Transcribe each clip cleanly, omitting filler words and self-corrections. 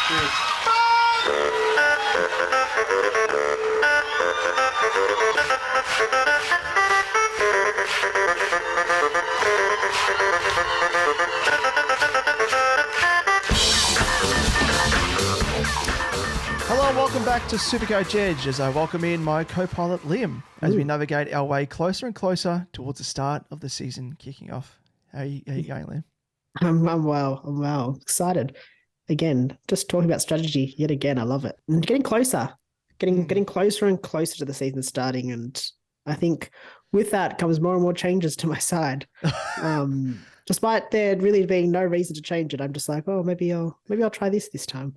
Cheers. Hello and welcome back to SuperCoach Edge as I welcome in my co-pilot Liam as we navigate our way closer and closer towards the start of the season kicking off. How are you going, Liam? I'm well. Excited. Again, just talking about strategy yet again. I love it. And getting closer. Getting closer and closer to the season starting. And I think with that comes more and more changes to my side. Despite there really being no reason to change it, I'm just like, oh, maybe I'll try this time.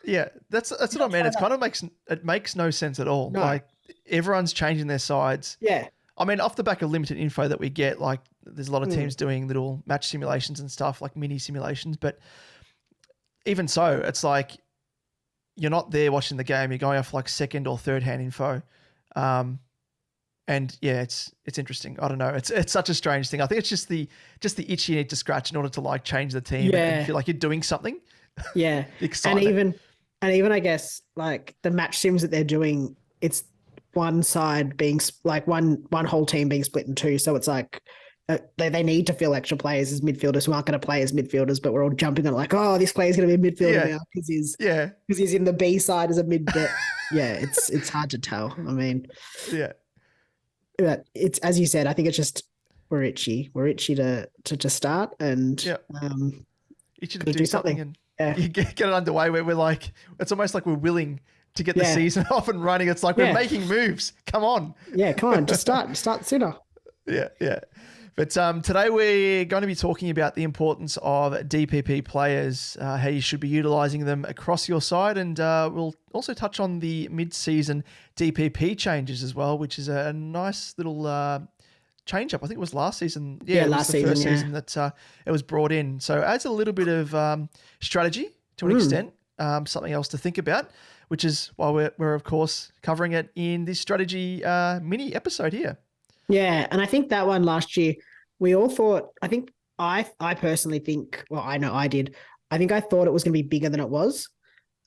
Yeah, that's what I mean. It's kind of makes no sense at all. No. Like everyone's changing their sides. Yeah. I mean, off the back of limited info that we get, like there's a lot of teams doing little match simulations and stuff, like mini simulations. But even so, it's like you're not there watching the game. You're going off like second or third hand info. And yeah, it's interesting. I don't know. It's such a strange thing. I think it's just the itch you need to scratch in order to like change the team and feel like you're doing something. Yeah. And even I guess like the match sims that they're doing, it's one side being like one whole team being split in two. So it's like they need to fill extra players as midfielders who aren't going to play as midfielders, but we're all jumping on like, oh, this player's going to be a midfielder now because he's in the B side as a mid. Yeah, it's hard to tell. I mean, it's as you said. I think it's just we're itchy. We're itchy to start and itchy to do something and. Yeah. You get it underway where we're like, it's almost like we're willing to get the season off and running. It's like we're making moves. Come on. Yeah, come on. Just start sooner. Yeah. But today we're going to be talking about the importance of DPP players, how you should be utilising them across your side. And we'll also touch on the mid-season DPP changes as well, which is a nice little change up. I think it was last season. Yeah, last it was the first season, season that it was brought in. So adds a little bit of strategy to an extent, something else to think about, which is why we're of course covering it in this strategy mini episode here. Yeah, and I think that one last year we all thought. I personally think. Well, I know I did. I think I thought it was going to be bigger than it was.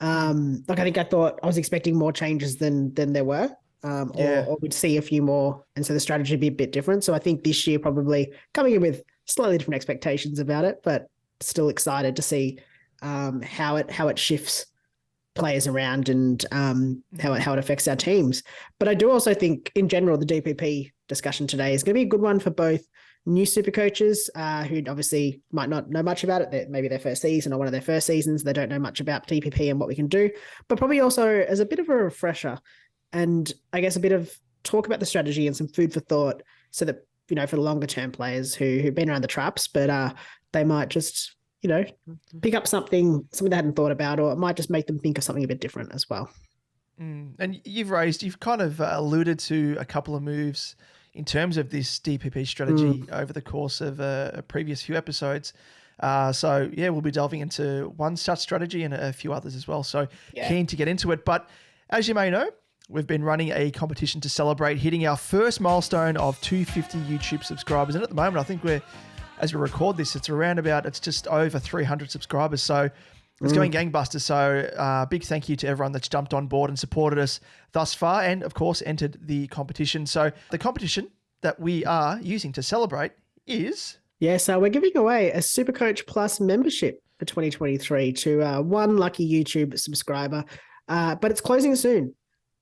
I think I thought I was expecting more changes than there were. Or we'd see a few more, and so the strategy would be a bit different. So I think this year probably coming in with slightly different expectations about it, but still excited to see how it shifts players around and how it affects our teams. But I do also think in general the DPP discussion today is going to be a good one for both new super coaches who obviously might not know much about it. Maybe their first season or one of their first seasons, they don't know much about DPP and what we can do, but probably also as a bit of a refresher. And I guess a bit of talk about the strategy and some food for thought so that, for the longer term players who've been around the traps, but they might just, pick up something they hadn't thought about, or it might just make them think of something a bit different as well. And you've kind of alluded to a couple of moves in terms of this DPP strategy over the course of a previous few episodes. So we'll be delving into one such strategy and a few others as well. So keen to get into it. But as you may know, we've been running a competition to celebrate hitting our first milestone of 250 YouTube subscribers. And at the moment, I think as we record this, it's just over 300 subscribers. So it's going gangbusters. So big thank you to everyone that's jumped on board and supported us thus far and, of course, entered the competition. So the competition that we are using to celebrate is... Yeah, so we're giving away a SuperCoach Plus membership for 2023 to one lucky YouTube subscriber. But it's closing soon.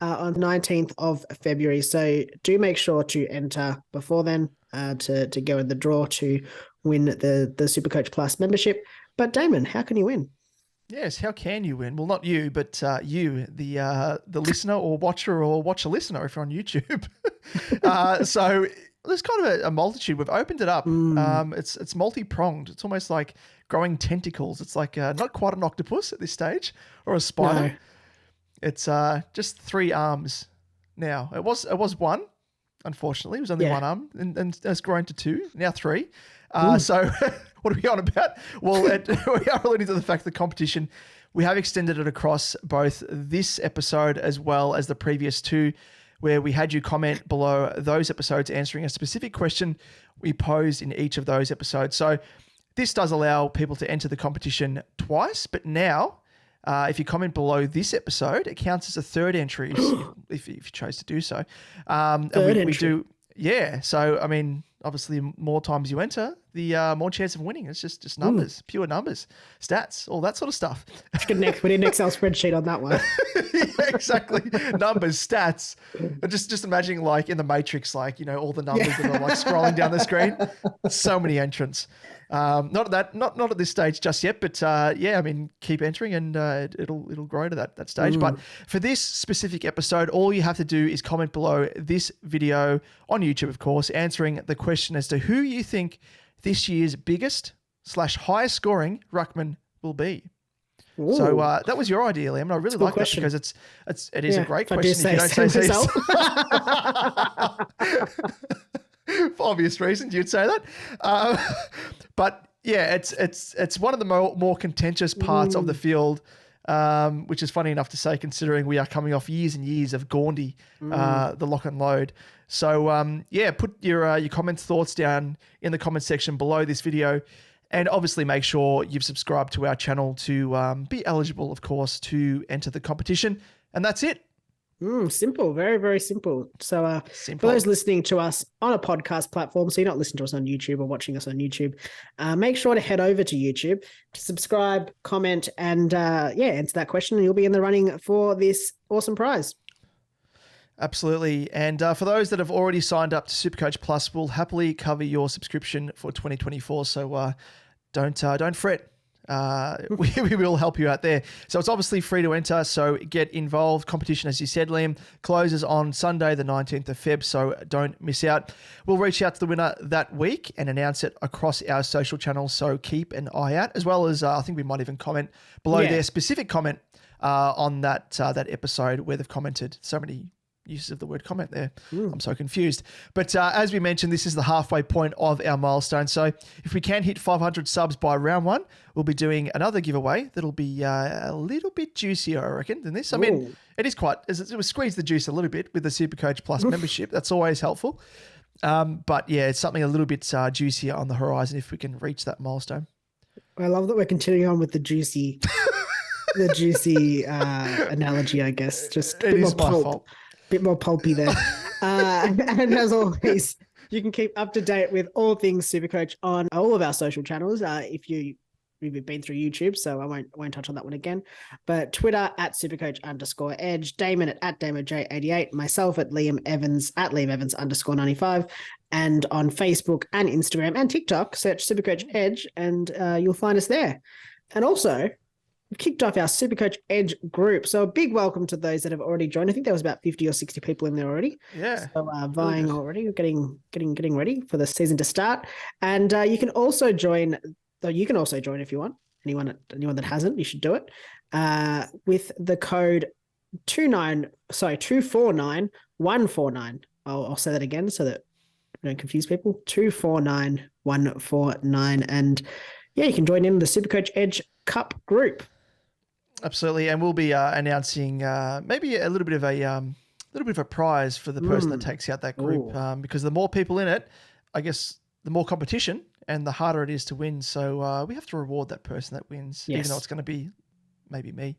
On the 19th of February. So do make sure to enter before then to go in the draw to win the SuperCoach Plus membership. But Damon, how can you win? Yes, how can you win? Well, not you, but you, the listener or watcher listener if you're on YouTube. So there's kind of a multitude. We've opened it up. It's multi-pronged. It's almost like growing tentacles. It's like not quite an octopus at this stage or a spider. No. It's just 3 arms now. It was 1, unfortunately. It was only 1 arm, and it's grown to 2, now 3. So what are we on about? Well, we are alluding to the fact that the competition, we have extended it across both this episode as well as the previous 2, where we had you comment below those episodes answering a specific question we posed in each of those episodes. So this does allow people to enter the competition twice, but now If you comment below this episode, it counts as a third entry if you chose to do so. And we do, yeah. So, I mean, obviously, more times you enter, the more chance of winning. It's just numbers, pure numbers, stats, all that sort of stuff. We need an Excel spreadsheet on that one. Yeah, exactly. Numbers, stats. Just imagining like in the Matrix, like, you know, all the numbers that are like scrolling down the screen. So many entrants. Not at this stage just yet, but yeah, I mean, keep entering and it'll grow to that stage. But for this specific episode, all you have to do is comment below this video on YouTube, of course, answering the question as to who you think this year's biggest / highest scoring ruckman will be. Ooh. So that was your idea, Liam, and I really like that because it is a great question. If you don't say so. For obvious reasons, you'd say that. But yeah, it's one of the more contentious parts of the field, which is funny enough to say considering we are coming off years and years of Gaundy, the lock and load. So yeah, put your comments, thoughts down in the comment section below this video. And obviously make sure you've subscribed to our channel to be eligible, of course, to enter the competition. And that's it. Simple, very, very simple. So for those listening to us on a podcast platform, so you're not listening to us on YouTube or watching us on YouTube, make sure to head over to YouTube to subscribe, comment, and answer that question, and you'll be in the running for this awesome prize. Absolutely. And for those that have already signed up to SuperCoach Plus, we'll happily cover your subscription for 2024. So don't fret. We will help you out there. So it's obviously free to enter. So get involved. Competition, as you said, Liam, closes on Sunday, the 19th of Feb. So don't miss out. We'll reach out to the winner that week and announce it across our social channels. So keep an eye out, as well as I think we might even comment below their specific comment on that episode where they've commented. So many uses of the word comment there. I'm so confused. But as we mentioned, this is the halfway point of our milestone. So if we can hit 500 subs by round one, we'll be doing another giveaway that'll be a little bit juicier, I reckon, than this. I mean, it is quite, it was squeeze the juice a little bit with the SuperCoach Plus membership. That's always helpful. But yeah, it's something a little bit juicier on the horizon if we can reach that milestone. I love that we're continuing on with the juicy, analogy, I guess. Just it is my fault. Bit more pulpy there. And as always, you can keep up to date with all things SuperCoach on all of our social channels. If you've been through YouTube, so I won't touch on that one again. But Twitter at @SuperCoach_Edge, Damon at DamonJ88, myself at Liam Evans @LiamEvans_95, and on Facebook and Instagram and TikTok, search SuperCoach Edge, and you'll find us there. And also, we've kicked off our SuperCoach Edge group. So a big welcome to those that have already joined. I think there was about 50 or 60 people in there already. Yeah. So vying already, getting ready for the season to start. And you can also join if you want. Anyone that hasn't, you should do it. With the code 249149. I'll say that again so that we don't confuse people. 249149. And yeah, you can join in the SuperCoach Edge Cup group. Absolutely, and we'll be announcing maybe a little bit of a prize for the person that takes out that group. Because the more people in it, I guess the more competition and the harder it is to win. So we have to reward that person that wins, even though it's going to be maybe me.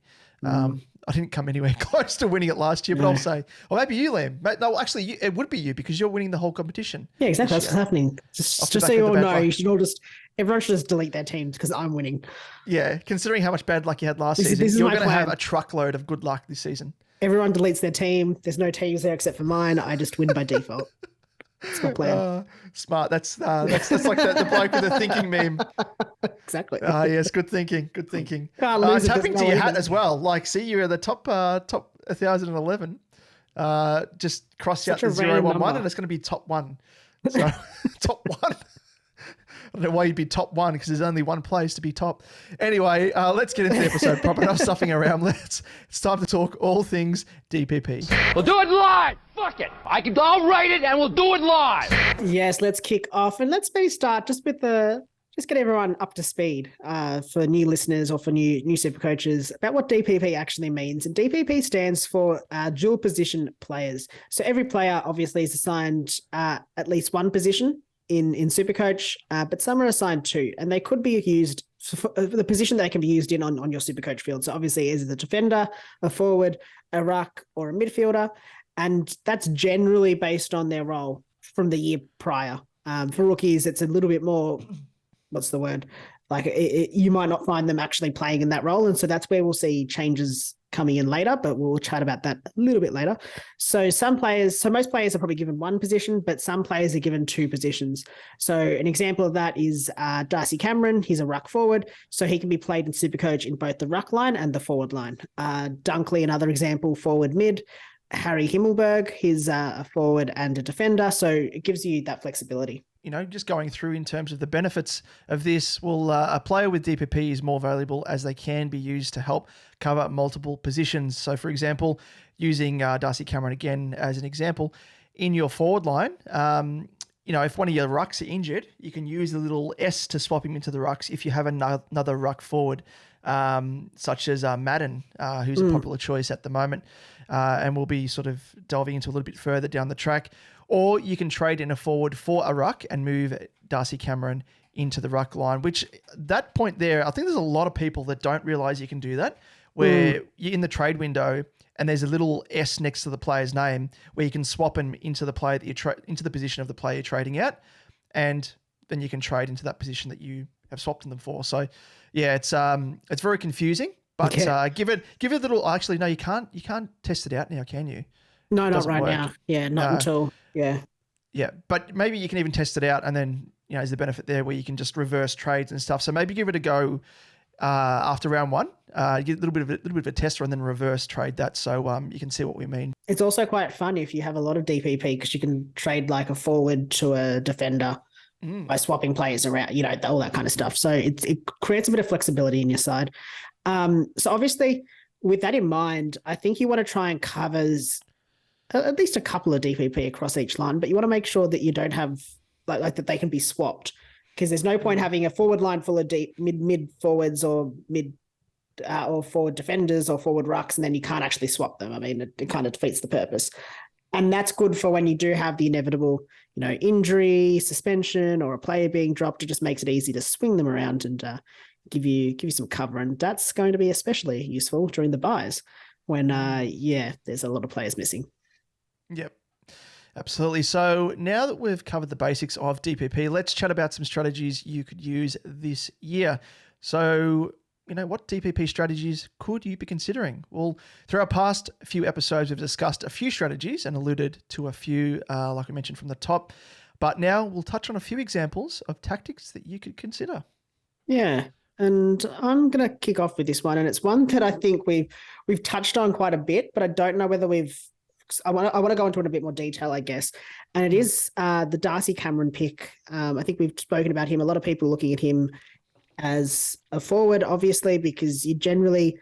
I didn't come anywhere close to winning it last year, but I'll say, or maybe you, Liam. No, actually, it would be you because you're winning the whole competition. Yeah, exactly. That's what's happening. Just so you all know, everyone should just delete their teams because I'm winning. Yeah, considering how much bad luck you had last season, you're going to have a truckload of good luck this season. Everyone deletes their team. There's no teams there except for mine. I just win by default. That's my plan. Smart. That's like the bloke with the thinking meme. Exactly. Yes, good thinking. Good thinking. Tapping to your hat as well. Like, see, you're the top 1,011. Just cross out the 011 and it's going to be top one. So top one. I don't know why you'd be top one because there's only one place to be top. Anyway, let's get into the episode. Proper enough stuffing around. It's time to talk all things DPP. We'll do it live. Fuck it. I'll write it and we'll do it live. Yes, let's kick off and let's maybe start just with just get everyone up to speed for new listeners or for new super coaches about what DPP actually means. And DPP stands for dual position players. So every player obviously is assigned at least one position in SuperCoach, but some are assigned two, and they could be used the position that they can be used in on your SuperCoach field. So obviously is the defender, a forward, a ruck, or a midfielder. And that's generally based on their role from the year prior. For rookies, it's a little bit more, what's the word? Like you might not find them actually playing in that role. And so that's where we'll see changes coming in later, but we'll chat about that a little bit later. So most players are probably given one position, but some players are given two positions. So an example of that is Darcy Cameron. He's a ruck forward, so he can be played in SuperCoach in both the ruck line and the forward line. Dunkley, another example, forward mid. Harry Himmelberg, he's a forward and a defender, so it gives you that flexibility. Just going through in terms of the benefits of this, well, a player with DPP is more valuable as they can be used to help cover multiple positions. So, for example, using Darcy Cameron again as an example, in your forward line, if one of your rucks are injured, you can use the little S to swap him into the rucks if you have another ruck forward, such as Madden, who's a popular choice at the moment, and we'll be sort of delving into a little bit further down the track. Or you can trade in a forward for a ruck and move Darcy Cameron into the ruck line, which that point there, I think there's a lot of people that don't realize you can do that, where you're in the trade window and there's a little S next to the player's name where you can swap him into the player that into the position of the player you're trading out, and then you can trade into that position that you have swapped them for. So yeah, it's very confusing, but give it a little. Actually, no, you can't test it out now, can you? No, not right now. Yeah, not until. Yeah, but maybe you can even test it out, and then is the benefit there where you can just reverse trades and stuff. So maybe give it a go after round one, get a little bit of a tester, and then reverse trade that, so you can see what we mean. It's also quite fun if you have a lot of DPP because you can trade like a forward to a defender by swapping players around, all that kind of stuff. So it creates a bit of flexibility in your side. So obviously, with that in mind, I think you want to try and cover at least a couple of DPP across each line, but you want to make sure that you don't have like that they can be swapped, because there's no point having a forward line full of deep mid forwards or mid or forward defenders or forward rucks, and then you can't actually swap them. I mean, it kind of defeats the purpose. And that's good for when you do have the inevitable, injury, suspension, or a player being dropped. It just makes it easy to swing them around and give you some cover. And that's going to be especially useful during the buys when, there's a lot of players missing. Yep, absolutely. So now that we've covered the basics of DPP, let's chat about some strategies you could use this year. So, what DPP strategies could you be considering? Well, through our past few episodes, we've discussed a few strategies and alluded to a few, like we mentioned from the top. But now we'll touch on a few examples of tactics that you could consider. Yeah, and I'm going to kick off with this one. And it's one that I think we've touched on quite a bit, but I don't know whether I want to go into it in a bit more detail, I guess. And it is the Darcy Cameron pick. I think we've spoken about him. A lot of people looking at him as a forward, obviously, because you generally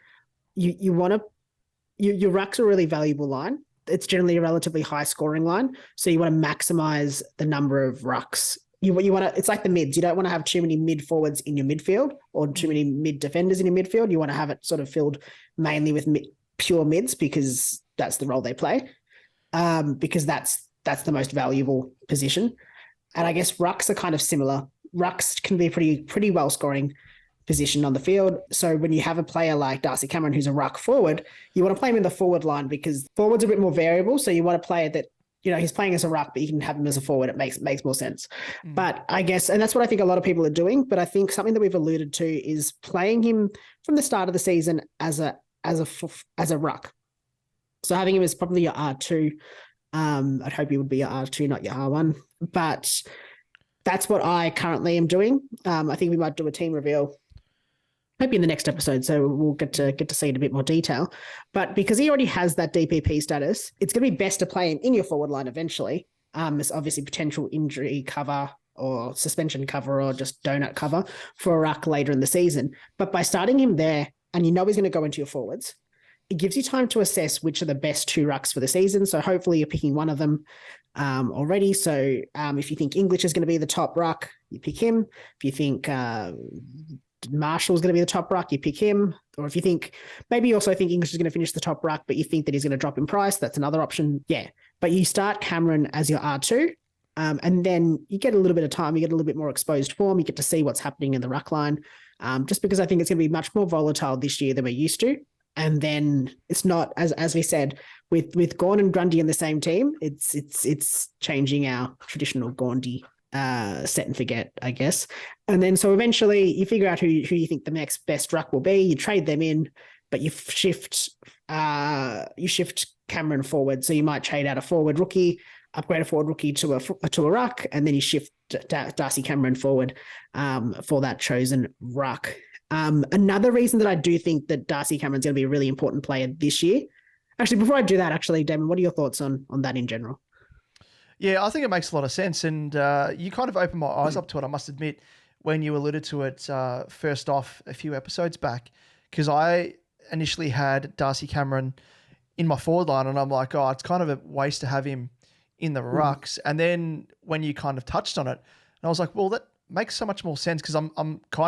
your rucks are a really valuable line. It's generally a relatively high scoring line, so you want to maximize the number of rucks. You want to. It's like the mids. You don't want to have too many mid forwards in your midfield or too many mid defenders in your midfield. You want to have it sort of filled mainly with pure mids, because that's the role they play. Because that's the most valuable position. And I guess rucks are kind of similar. Rucks can be a pretty well scoring position on the field. So when you have a player like Darcy Cameron, who's a ruck forward, you want to play him in the forward line because forward's a bit more variable. So you want to play that, he's playing as a ruck, but you can have him as a forward. It makes more sense. But I guess, and that's what I think a lot of people are doing. But I think something that we've alluded to is playing him from the start of the season as a ruck. So having him as probably your R2. I'd hope he would be your R2, not your R1. But that's what I currently am doing. I think we might do a team reveal maybe in the next episode, so we'll get to see it in a bit more detail. But because he already has that DPP status, it's going to be best to play him in your forward line eventually. There's obviously potential injury cover or suspension cover or just donut cover for a ruck later in the season. But by starting him there, and he's going to go into your forwards, it gives you time to assess which are the best two rucks for the season. So hopefully you're picking one of them already. So if you think English is going to be the top ruck, you pick him. If you think Marshall is going to be the top ruck, you pick him. Or if you think, maybe you also think English is going to finish the top ruck, but you think that he's going to drop in price, that's another option. Yeah. But you start Cameron as your R2, And then you get a little bit of time, you get a little bit more exposed form, you get to see what's happening in the ruck line. Just because I think it's going to be much more volatile this year than we're used to. And then it's not, as we said, with Gawn and Grundy in the same team, it's changing our traditional Gaundy set and forget, I guess. And then so eventually you figure out who you think the next best ruck will be. You trade them in, but you shift Cameron forward. So you might trade out a forward rookie, upgrade a forward rookie to a ruck, and then you shift Darcy Cameron forward for that chosen ruck. Another reason that I do think that Darcy Cameron's going to be a really important player this year. Actually, before I do that, Damon, what are your thoughts on that in general? Yeah, I think it makes a lot of sense. And you kind of opened my eyes up to it, I must admit, when you alluded to it first off a few episodes back, because I initially had Darcy Cameron in my forward line and I'm like, oh, it's kind of a waste to have him in the rucks. And then when you kind of touched on it, and I was like, well, that makes so much more sense because I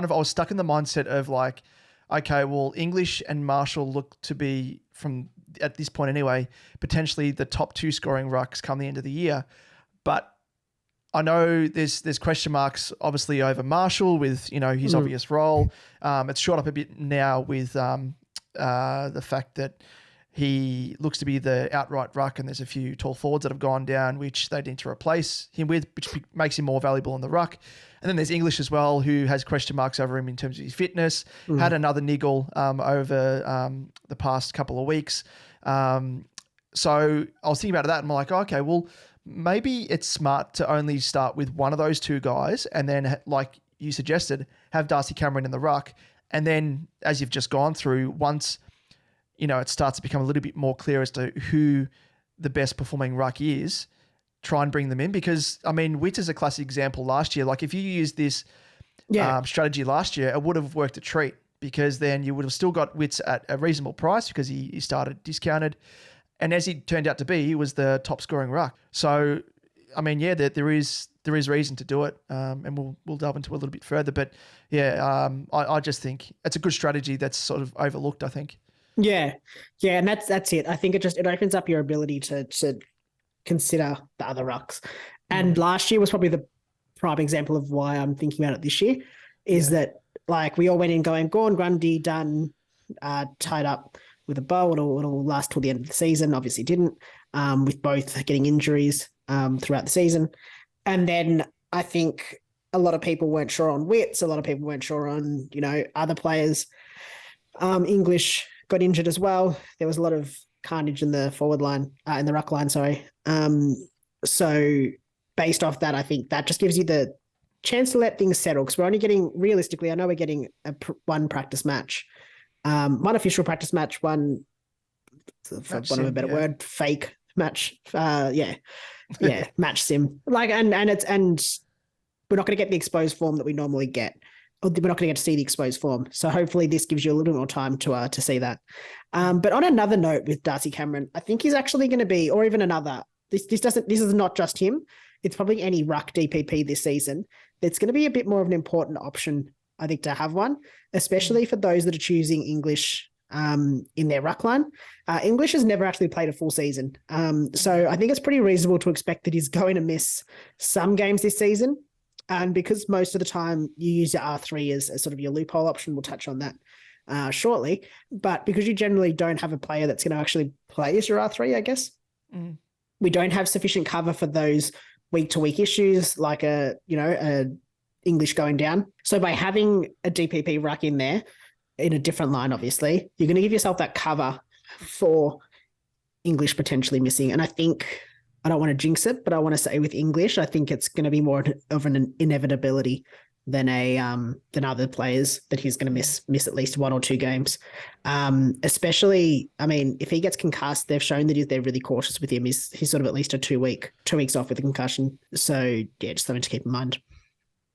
was stuck in the mindset of like, okay, well, English and Marshall look to be, from at this point anyway, potentially the top 2 scoring rucks come the end of the year. But I know there's question marks obviously over Marshall with, his obvious role. It's shot up a bit now with the fact that he looks to be the outright ruck and there's a few tall forwards that have gone down, which they need to replace him with, which makes him more valuable in the ruck. And then there's English as well, who has question marks over him in terms of his fitness, had another niggle over the past couple of weeks. So I was thinking about that and I'm like, okay, well, maybe it's smart to only start with one of those 2 guys and then, like you suggested, have Darcy Cameron in the ruck. And then, as you've just gone through, once it starts to become a little bit more clear as to who the best performing ruck is, try and bring them in. Because, Witt is a classic example last year. Like, if you used this strategy last year, it would have worked a treat because then you would have still got Witts at a reasonable price because he started discounted. And as he turned out to be, he was the top scoring ruck. So, there is reason to do it, and we'll delve into it a little bit further. But, I just think it's a good strategy that's sort of overlooked, I think. Yeah, and that's it. I think it opens up your ability to consider the other rucks. And last year was probably the prime example of why I'm thinking about it this year, is that like we all went in going, Gawn, Grundy, done, tied up with a bow. It'll last till the end of the season. Obviously didn't, with both getting injuries throughout the season. And then I think a lot of people weren't sure on Witts. A lot of people weren't sure on, other players. English got injured as well. There was a lot of carnage in the forward line, in the ruck line, sorry. So based off that, I think that just gives you the chance to let things settle because we're only getting, realistically, I know we're getting one practice match, one official practice match, one, for want of a better word, fake match. Match sim. Like, and we're not going to get the exposed form that we normally get. We're not going to get to see the exposed form. So hopefully this gives you a little bit more time to see that. But on another note with Darcy Cameron, I think he's actually going to be, or even another, this is not just him. It's probably any ruck DPP this season. It's going to be a bit more of an important option, I think, to have one, especially for those that are choosing English in their ruck line. English has never actually played a full season. So I think it's pretty reasonable to expect that he's going to miss some games this season. And because most of the time you use your R3 as sort of your loophole option, we'll touch on that shortly. But because you generally don't have a player that's going to actually play as your R3, I guess, we don't have sufficient cover for those week-to-week issues like a English going down. So by having a DPP ruck in there, in a different line, obviously, you're going to give yourself that cover for English potentially missing. And I think, I don't want to jinx it, but I want to say with English, I think it's going to be more of an inevitability than than other players that he's going to miss at least 1 or 2 games. Especially, if he gets concussed, they've shown that they're really cautious with him. He's sort of at least 2 weeks off with a concussion. So yeah, just something to keep in mind.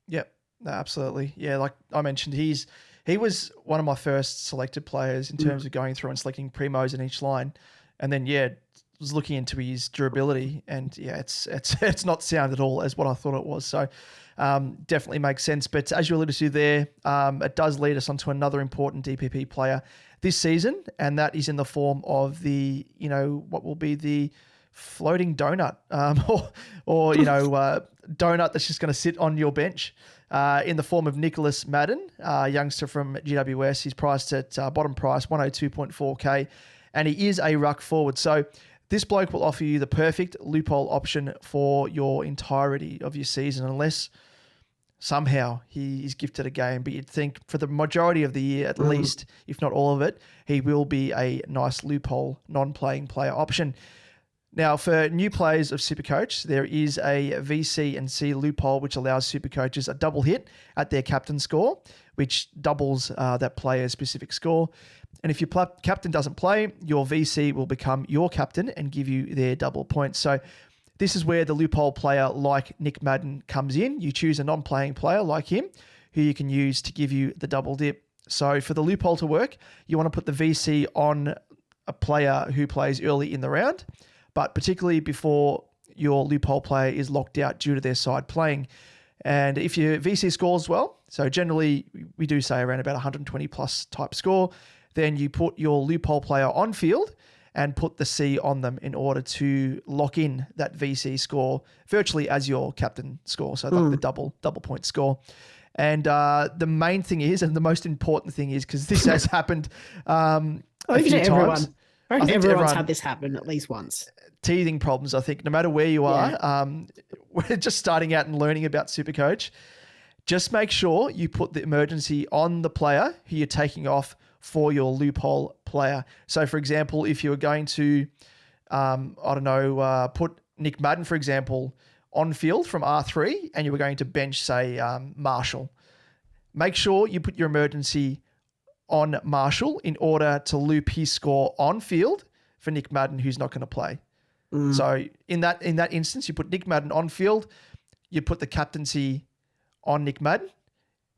Yep, no, absolutely. Yeah, like I mentioned, he was one of my first selected players in terms of going through and selecting primos in each line, and then was looking into his durability, and it's not sound at all as what I thought it was. So definitely makes sense. But as you alluded to there, it does lead us onto another important DPP player this season, and that is in the form of the what will be the floating donut, or donut that's just going to sit on your bench in the form of Nicholas Madden, youngster from GWS. He's priced at bottom price 102.4k, and he is a ruck forward. So this bloke will offer you the perfect loophole option for your entirety of your season, unless somehow he is gifted a game. But you'd think for the majority of the year, at least, if not all of it, he will be a nice loophole non-playing player option. Now, for new players of SuperCoach, there is a VC and C loophole, which allows SuperCoaches a double hit at their captain score, which doubles that player's specific score. And if your captain doesn't play, your VC will become your captain and give you their double points. So this is where the loophole player like Nick Madden comes in. You choose a non-playing player like him, who you can use to give you the double dip. So for the loophole to work, you want to put the VC on a player who plays early in the round, but particularly before your loophole player is locked out due to their side playing. And if your VC scores well, so generally we do say around about 120 plus type score, then you put your loophole player on field and put the C on them in order to lock in that VC score virtually as your captain score. So like the double point score. And the main thing is, and the most important thing is, because this has happened a few times. I think everyone's had this happen at least once. Teething problems, I think, no matter where you are. We're just starting out and learning about SuperCoach. Just make sure you put the emergency on the player who you're taking off for your loophole player. So, for example, if you were going to, put Nick Madden, for example, on field from R3, and you were going to bench, say, Marshall, make sure you put your emergency on Marshall in order to loop his score on field for Nick Madden, who's not going to play. So in that instance, you put Nick Madden on field, you put the captaincy on Nick Madden,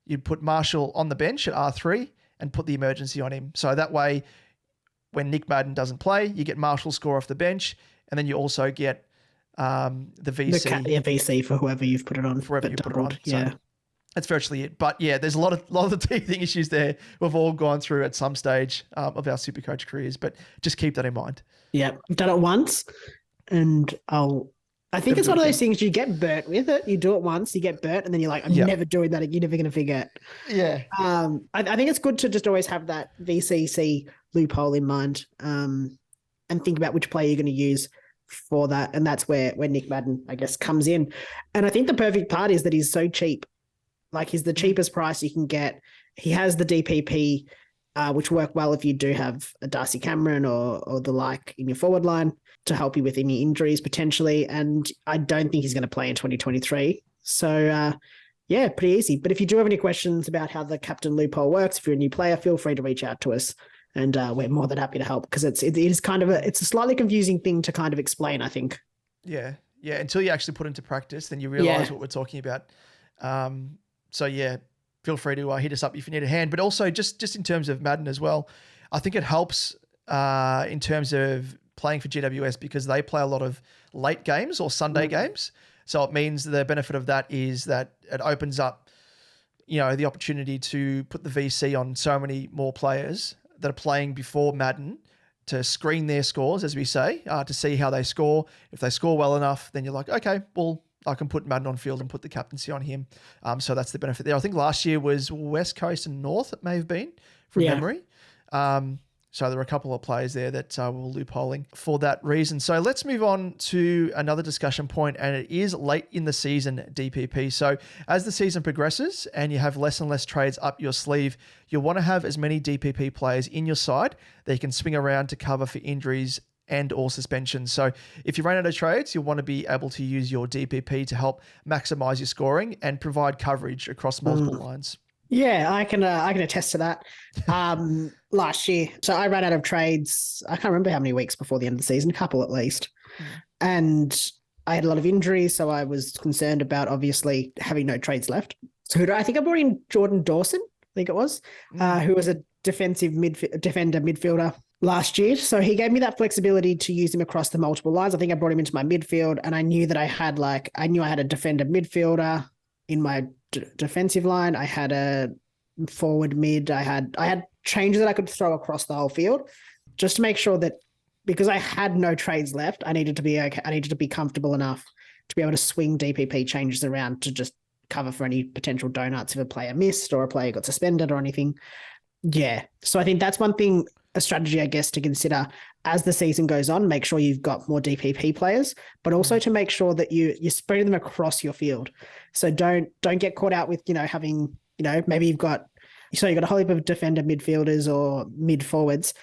you put Marshall on the bench at R3 and put the emergency on him. So that way, when Nick Madden doesn't play, you get Marshall's score off the bench, and then you also get the VC. The VC for whoever you've put it on. For whoever you put it on. Yeah. So that's virtually it. But yeah, there's a lot of the teething issues there we've all gone through at some stage of our SuperCoach careers, but just keep that in mind. Yeah, I've done it once, and I think it's one of those things you get burnt with it. You do it once, you get burnt, and then you're like, I'm never doing that. You're never going to forget. Yeah. I think it's good to just always have that VCC loophole in mind, and think about which player you're going to use for that. And that's where Nick Madden, I guess, comes in. And I think the perfect part is that he's so cheap. Like, he's the cheapest price you can get. He has the DPP, which work well if you do have a Darcy Cameron or the like in your forward line to help you with any injuries potentially. And I don't think he's going to play in 2023. So, pretty easy. But if you do have any questions about how the captain loophole works, if you're a new player, feel free to reach out to us. And we're more than happy to help, because it is kind of it's a slightly confusing thing to kind of explain, I think. Yeah. Yeah. Until you actually put into practice, then you realize what we're talking about. So yeah, feel free to hit us up if you need a hand. But also just in terms of Madden as well, I think it helps in terms of playing for GWS, because they play a lot of late games or Sunday games. So it means the benefit of that is that it opens up, the opportunity to put the VC on so many more players that are playing before Madden to screen their scores, as we say, to see how they score. If they score well enough, then you're like, okay, well, I can put Madden on field and put the captaincy on him. So that's the benefit there. I think last year was West Coast and North, it may have been, from memory. So there were a couple of players there that were loopholing for that reason. So let's move on to another discussion point, and it is late in the season DPP. So as the season progresses and you have less and less trades up your sleeve, you'll want to have as many DPP players in your side that you can swing around to cover for injuries and or suspensions. So if you run out of trades, you'll want to be able to use your DPP to help maximize your scoring and provide coverage across multiple lines. Yeah, I can attest to that. Last year, so I ran out of trades. I can't remember how many weeks before the end of the season, a couple at least. And I had a lot of injuries, so I was concerned about obviously having no trades left. So I think I brought in Jordan Dawson, I think it was, who was a defender midfielder last year. So he gave me that flexibility to use him across the multiple lines. I think I brought him into my midfield, and I knew that I had a defender midfielder in my defensive line. I had a forward mid. I had changes that I could throw across the whole field just to make sure that because I had no trades left, I needed to be okay. I needed to be comfortable enough to be able to swing DPP changes around to just cover for any potential donuts if a player missed or a player got suspended or anything. Yeah. So I think that's one thing, a strategy, I guess, to consider as the season goes on. Make sure you've got more DPP players, but also to make sure that you're spreading them across your field. So don't get caught out with, having, maybe you've got a whole heap of defender midfielders or mid forwards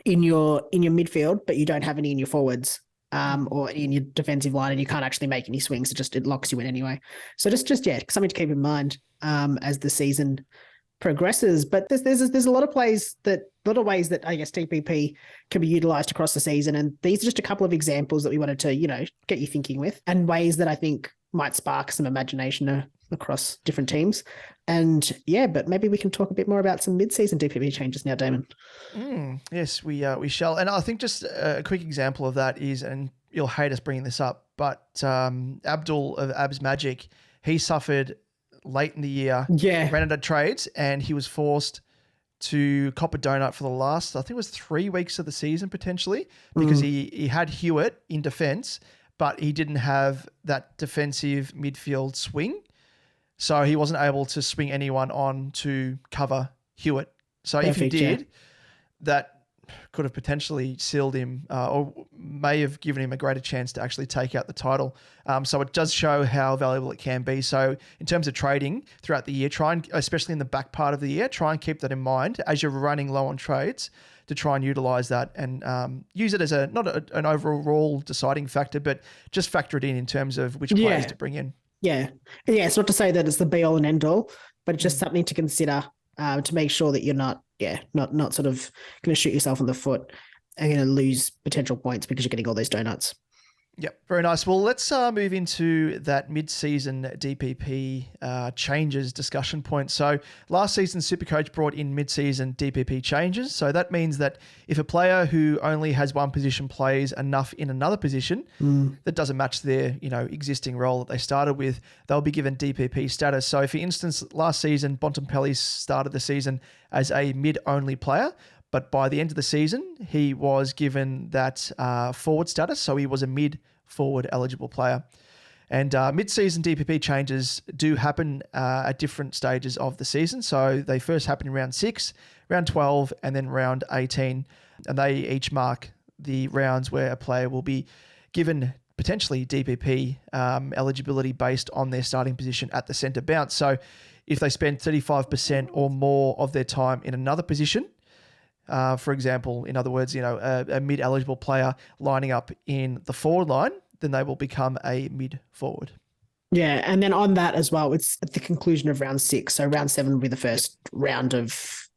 in your midfield, but you don't have any in your forwards or in your defensive line, and you can't actually make any swings. It locks you in anyway. So just something to keep in mind as the season progresses. But there's a lot of ways that I guess DPP can be utilized across the season, and these are just a couple of examples that we wanted to get you thinking with, and ways that I think might spark some imagination across different teams. And but maybe we can talk a bit more about some mid-season DPP changes now, Damon. Yes, we shall. And I think just a quick example of that is, and you'll hate us bringing this up, but Abdul of Abs Magic, he suffered late in the year, ran out of trades, and he was forced to cop a donut for the last, I think it was 3 weeks of the season potentially, because he had Hewitt in defense, but he didn't have that defensive midfield swing. So he wasn't able to swing anyone on to cover Hewitt. So if he did, that could have potentially sealed him or may have given him a greater chance to actually take out the title. So it does show how valuable it can be. So in terms of trading throughout the year, especially in the back part of the year, try and keep that in mind as you're running low on trades, to try and utilize that and use it as an overall deciding factor, but just factor it in terms of which players to bring in. Yeah. It's not to say that it's the be all and end all, but it's just something to consider to make sure that you're not sort of going to shoot yourself in the foot and going to lose potential points because you're getting all those donuts. Yep, very nice. Well, let's move into that mid-season DPP changes discussion point. So last season, SuperCoach brought in mid-season DPP changes. So that means that if a player who only has one position plays enough in another position that doesn't match their existing role that they started with, they'll be given DPP status. So for instance, last season, Bontempelli started the season as a mid-only player, but by the end of the season, he was given that forward status. So he was a mid-forward eligible player. And mid-season DPP changes do happen at different stages of the season. So they first happen in round 6, round 12, and then round 18. And they each mark the rounds where a player will be given potentially DPP eligibility based on their starting position at the centre bounce. So if they spend 35% or more of their time in another position, for example, in other words, a mid-eligible player lining up in the forward line, then they will become a mid-forward. Yeah, and then on that as well, it's at the conclusion of round 6. So round 7 will be the first round of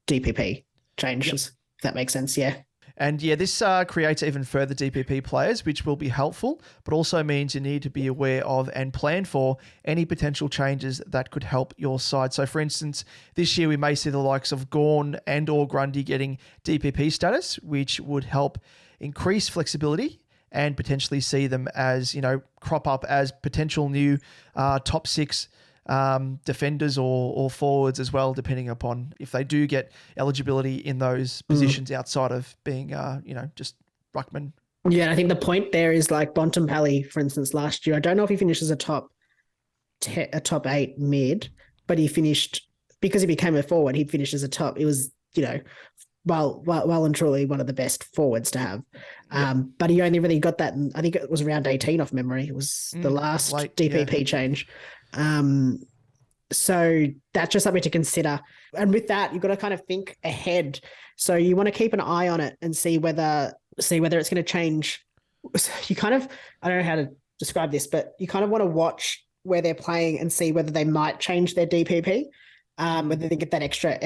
DPP changes, if that makes sense, yeah. And this creates even further DPP players, which will be helpful, but also means you need to be aware of and plan for any potential changes that could help your side. So for instance, this year we may see the likes of Gawn and or Grundy getting DPP status, which would help increase flexibility and potentially see them as, crop up as potential new top 6 defenders or forwards as well, depending upon if they do get eligibility in those positions outside of being, just ruckman. Yeah, and I think the point there is like Bontempelli, for instance, last year. I don't know if he finishes a top 8 mid, but he finished, because he became a forward, he finished as a top. It was, well and truly one of the best forwards to have. But he only really got that, I think it was around 18 off memory. It was the last late, DPP change. So that's just something to consider. And with that, you've got to kind of think ahead. So you want to keep an eye on it and see whether it's going to change. You kind of, I don't know how to describe this, but you kind of want to watch where they're playing and see whether they might change their DPP, whether they get that extra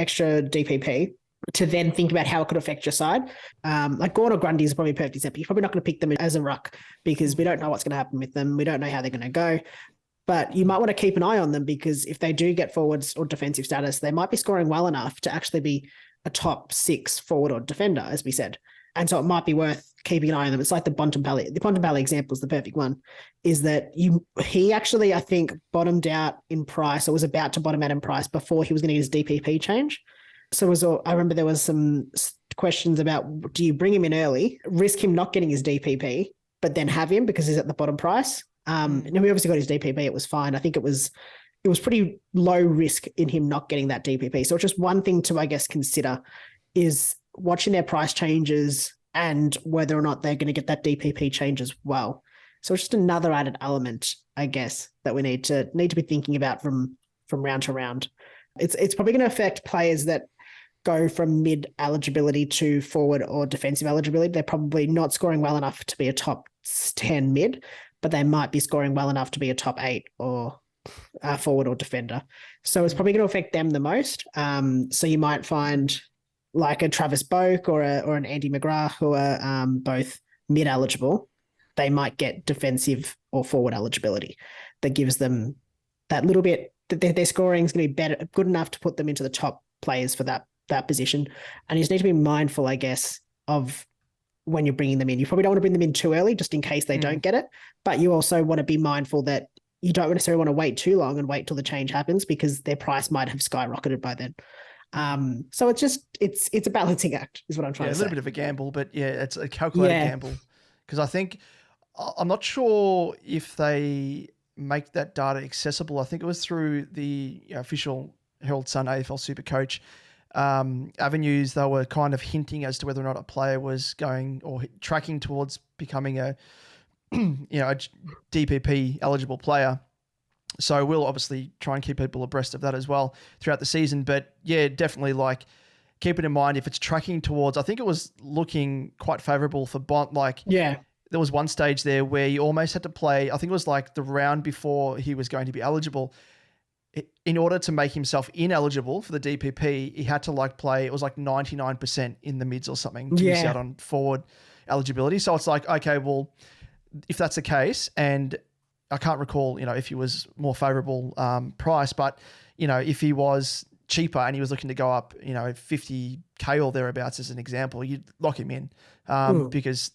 DPP, to then think about how it could affect your side. Like Gordon or Grundy is probably a perfect example. You're probably not going to pick them as a ruck because we don't know what's going to happen with them. We don't know how they're going to go. But you might want to keep an eye on them, because if they do get forwards or defensive status, they might be scoring well enough to actually be a top 6 forward or defender, as we said. And so it might be worth keeping an eye on them. It's like the Bontempelli. The Bontempelli example is the perfect one, is that he actually, I think, bottomed out in price, or was about to bottom out in price before he was going to get his DPP change. So I remember there was some questions about, do you bring him in early, risk him not getting his DPP, but then have him because he's at the bottom price? And we obviously got his DPP. It was fine. I think it was pretty low risk in him not getting that DPP. So it's just one thing to, I guess, consider is watching their price changes and whether or not they're going to get that DPP change as well. So it's just another added element, I guess, that we need to be thinking about from round to round. It's probably going to affect players that go from mid eligibility to forward or defensive eligibility. They're probably not scoring well enough to be a top 10 mid, but they might be scoring well enough to be a top 8 or forward or defender. So it's probably going to affect them the most. So you might find like a Travis Boak or an Andy McGrath who are both mid eligible. They might get defensive or forward eligibility. That gives them that little bit that their scoring is going to be good enough to put them into the top players for that position. And you just need to be mindful, I guess, of when you're bringing them in. You probably don't want to bring them in too early just in case they don't get it. But you also want to be mindful that you don't necessarily want to wait too long and wait till the change happens because their price might have skyrocketed by then. So it's a balancing act is what I'm trying to say. A little bit of a gamble, but yeah, it's a calculated gamble. Because I think, I'm not sure if they make that data accessible. I think it was through the official Herald Sun AFL SuperCoach avenues. They were kind of hinting as to whether or not a player was going or tracking towards becoming a DPP eligible player. So we'll obviously try and keep people abreast of that as well throughout the season. But yeah, definitely like keep it in mind if it's tracking towards, I think it was looking quite favorable for Bont. There was one stage there where he almost had to play, I think it was like the round before he was going to be eligible. In order to make himself ineligible for the DPP, he had to play, it was like 99% in the mids or something to miss out on forward eligibility. So it's like, okay, well, if that's the case, and I can't recall, if he was more favorable price, but, if he was cheaper and he was looking to go up, 50K or thereabouts as an example, you'd lock him in because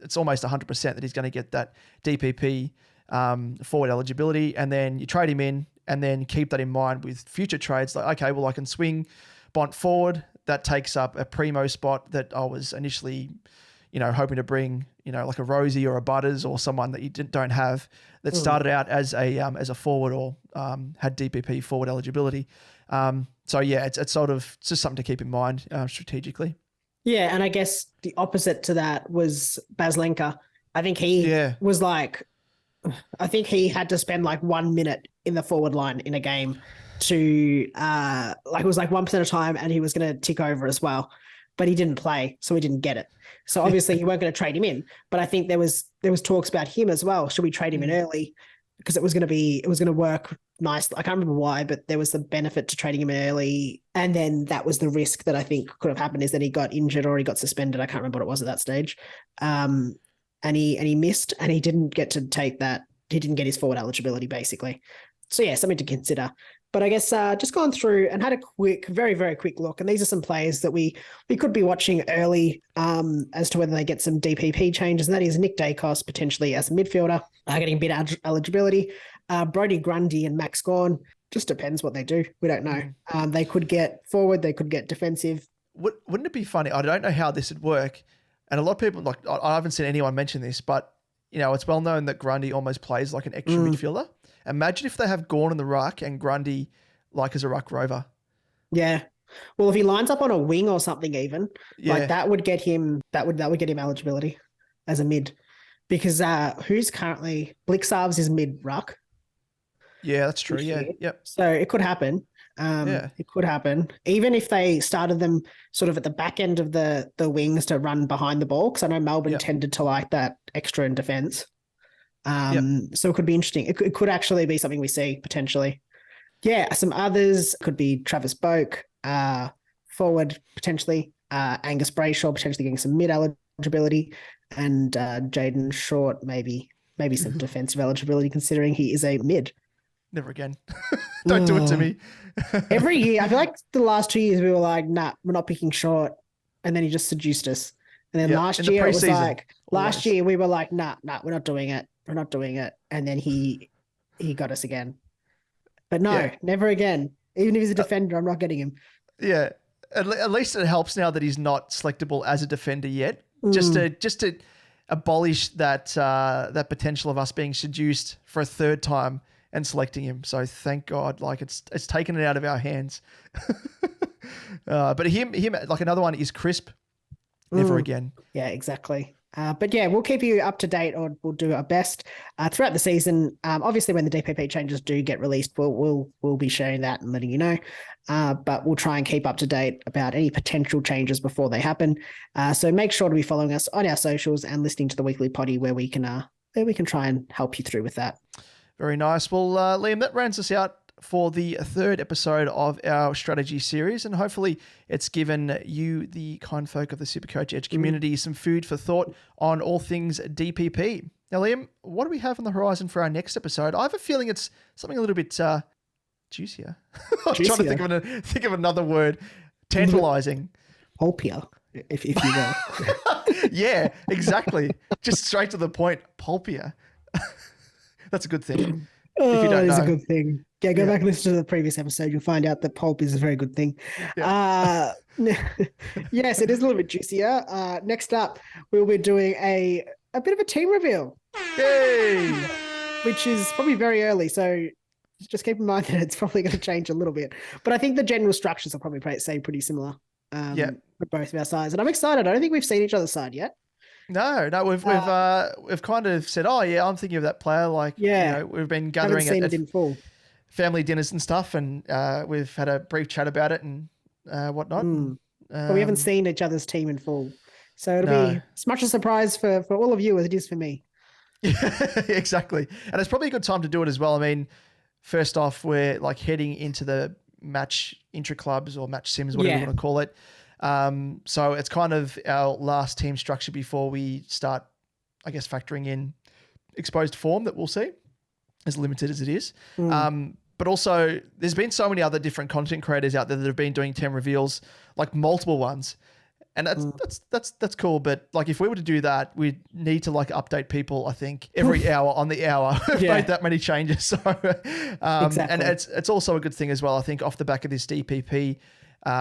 it's almost 100% that he's going to get that DPP forward eligibility, and then you trade him in and then keep that in mind with future trades. Like, okay, well, I can swing Bont forward. That takes up a primo spot that I was initially, hoping to bring, like a Rosie or a Butters or someone that you don't have that started out as a forward or had DPP forward eligibility. So yeah, it's sort of just something to keep in mind strategically. Yeah, and I guess the opposite to that was Baslenka. I think he was I think he had to spend 1 minute in the forward line in a game to it was 1% of time, and he was going to tick over as well, but he didn't play, so he didn't get it. So obviously you weren't going to trade him in, but I think there was talks about him as well. Should we trade him in early? Because it was going to work nice. I can't remember why, but there was the benefit to trading him in early. And then that was the risk that I think could have happened, is that he got injured or he got suspended. I can't remember what it was at that stage. And he missed, and he didn't get to take that. He didn't get his forward eligibility basically. So yeah, something to consider. But I guess just gone through and had a very, very quick look. And these are some players that we could be watching early as to whether they get some DPP changes. And that is Nick Dacos, potentially as a midfielder, getting bid eligibility. Brodie Grundy and Max Gawn. Just depends what they do. We don't know. They could get forward. They could get defensive. Wouldn't it be funny? I don't know how this would work. And a lot of people, I haven't seen anyone mention this, but it's well known that Grundy almost plays like an extra midfielder. Imagine if they have Gawn in the ruck and Grundy as a ruck rover. Yeah. Well, if he lines up on a wing or something, even that would get him. That would get him eligibility as a mid, because who's currently Blixarves is mid ruck. Yeah, that's true. Yeah. Yep. So it could happen. It could happen. Even if they started them sort of at the back end of the wings to run behind the ball, because I know Melbourne tended to like that extra in defence. So it could be interesting. It could actually be something we see potentially. Yeah, some others could be Travis Boak, forward potentially, Angus Brayshaw potentially getting some mid eligibility, and Jaden Short maybe some defensive eligibility considering he is a mid. Never again. Don't do it to me. Every year, I feel like the last 2 years we were like, nah, we're not picking Short, and then he just seduced us. And then last year it was year we were like, nah, we're not doing it. We're not doing it. And then he got us again. But no, never again. Even if he's a defender, I'm not getting him. Yeah. At least it helps now that he's not selectable as a defender yet. Just to abolish that potential of us being seduced for a third time and selecting him. So thank God, like it's taken it out of our hands. But him, like another one is Crisp. Never again. Yeah, exactly. But yeah, we'll keep you up to date, or we'll do our best throughout the season. Obviously, when the DPP changes do get released, we'll be sharing that and letting you know. But we'll try and keep up to date about any potential changes before they happen. So make sure to be following us on our socials and listening to the weekly potty where we can try and help you through with that. Very nice. Well, Liam, that rounds us out for the third episode of our strategy series, and hopefully it's given you, the kind folk of the SuperCoach Edge community, some food for thought on all things DPP. Now, Liam, what do we have on the horizon for our next episode? I have a feeling it's something a little bit juicier. I'm trying to think of another word. Tantalizing. Pulpier, if you will. Yeah, exactly. Just straight to the point. Pulpier. That's a good thing. If you don't know. It's a good thing. Yeah, go back and listen to the previous episode. You'll find out that pulp is a very good thing. Yeah. Yes, it is a little bit juicier. Next up, we'll be doing a bit of a team reveal. Yay! Which is probably very early. So just keep in mind that it's probably going to change a little bit. But I think the general structures will probably stay pretty similar for both of our sides. And I'm excited. I don't think we've seen each other's side yet. No, we've kind of said, oh yeah, I'm thinking of that player. Like, we've been gathering it in full. Family dinners and stuff, and we've had a brief chat about it and whatnot. But we haven't seen each other's team in full, so it'll be as much a surprise for all of you as it is for me. Yeah, exactly, and it's probably a good time to do it as well. I mean, first off, we're like heading into the match intra clubs or match sims, whatever you want to call it. So it's kind of our last team structure before we start, I guess, factoring in exposed form that we'll see, as limited as it is. But also there's been so many other different content creators out there that have been doing 10 reveals, like multiple ones. And that's cool. But like, if we were to do that, we'd need to like update people, I think, every hour on the hour. We've made that many changes. So, exactly. And it's also a good thing as well. I think off the back of this DPP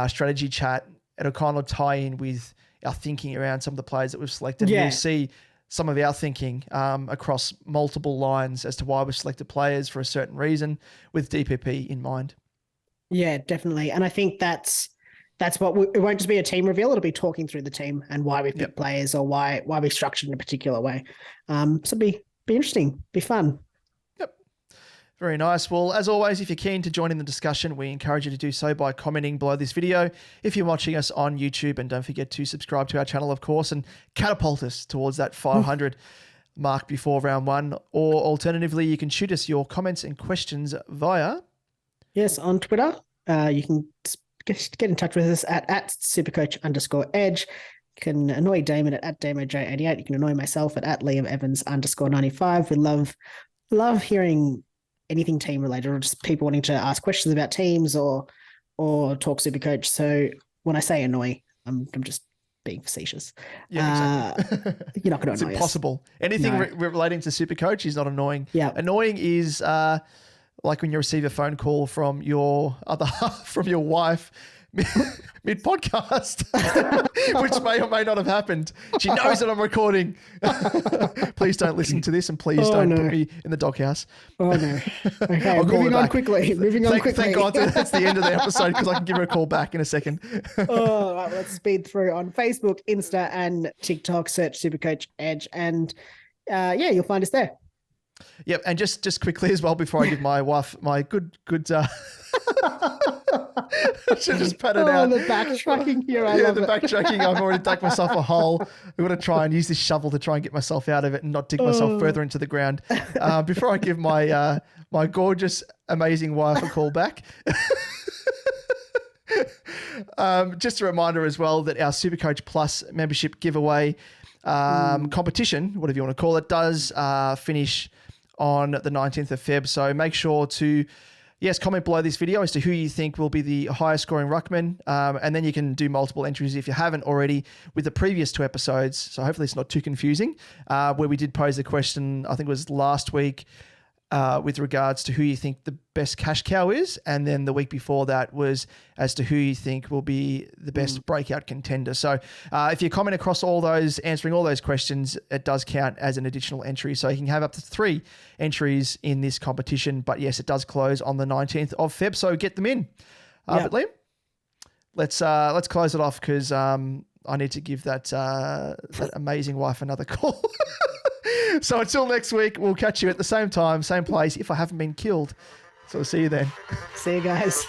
strategy chat, it'll kind of tie in with our thinking around some of the players that we've selected. Yeah. You'll see some of our thinking across multiple lines as to why we've selected players for a certain reason with DPP in mind. Yeah, definitely. And I think that's what it won't just be a team reveal. It'll be talking through the team and why we pick players or why we structured in a particular way. So be interesting, be fun. Very nice. Well, as always, if you're keen to join in the discussion, we encourage you to do so by commenting below this video if you're watching us on YouTube, and don't forget to subscribe to our channel, of course, and catapult us towards that 500 mark before round one. Or alternatively, you can shoot us your comments and questions via... Yes, on Twitter. You can get in touch with us at @supercoach_edge. You can annoy Damon at DamoJ88. You can annoy myself at LiamEvans_95. We love hearing anything team related, or just people wanting to ask questions about teams or talk SuperCoach. So when I say annoy, I'm just being facetious. Yeah, exactly. You're not going to it's annoy impossible. us. Anything relating to SuperCoach is not annoying. Yeah. Annoying is like when you receive a phone call from your other half, from your wife, mid-podcast, which may or may not have happened. She knows that I'm recording. Please don't listen to this, and please don't put me in the doghouse. Oh, no. Okay, moving on quickly. Thank God that's the end of the episode, because I can give her a call back in a second. All right, let's speed through on Facebook, Insta, and TikTok. Search SuperCoach Edge, and you'll find us there. Yep, and just quickly as well, before I give my wife my good I should just pat it out. The backtracking here. I love the backtracking. I've already dug myself a hole. I'm going to try and use this shovel to try and get myself out of it and not dig myself further into the ground. Before I give my my gorgeous, amazing wife a call back. Just a reminder as well that our SuperCoach Plus membership giveaway competition, whatever you want to call it, does finish on the 19th of Feb. So make sure to, comment below this video as to who you think will be the highest scoring ruckman. And then you can do multiple entries if you haven't already with the previous 2 episodes. So hopefully it's not too confusing, where we did pose the question, I think it was last week, with regards to who you think the best cash cow is. And then the week before that was as to who you think will be the best breakout contender. So if you comment across all those, answering all those questions, it does count as an additional entry. So you can have up to 3 entries in this competition. But yes, it does close on the 19th of Feb. So get them in. But Liam, let's close it off because I need to give that amazing wife another call. So until next week, we'll catch you at the same time, same place, if I haven't been killed. So see you then. See you guys.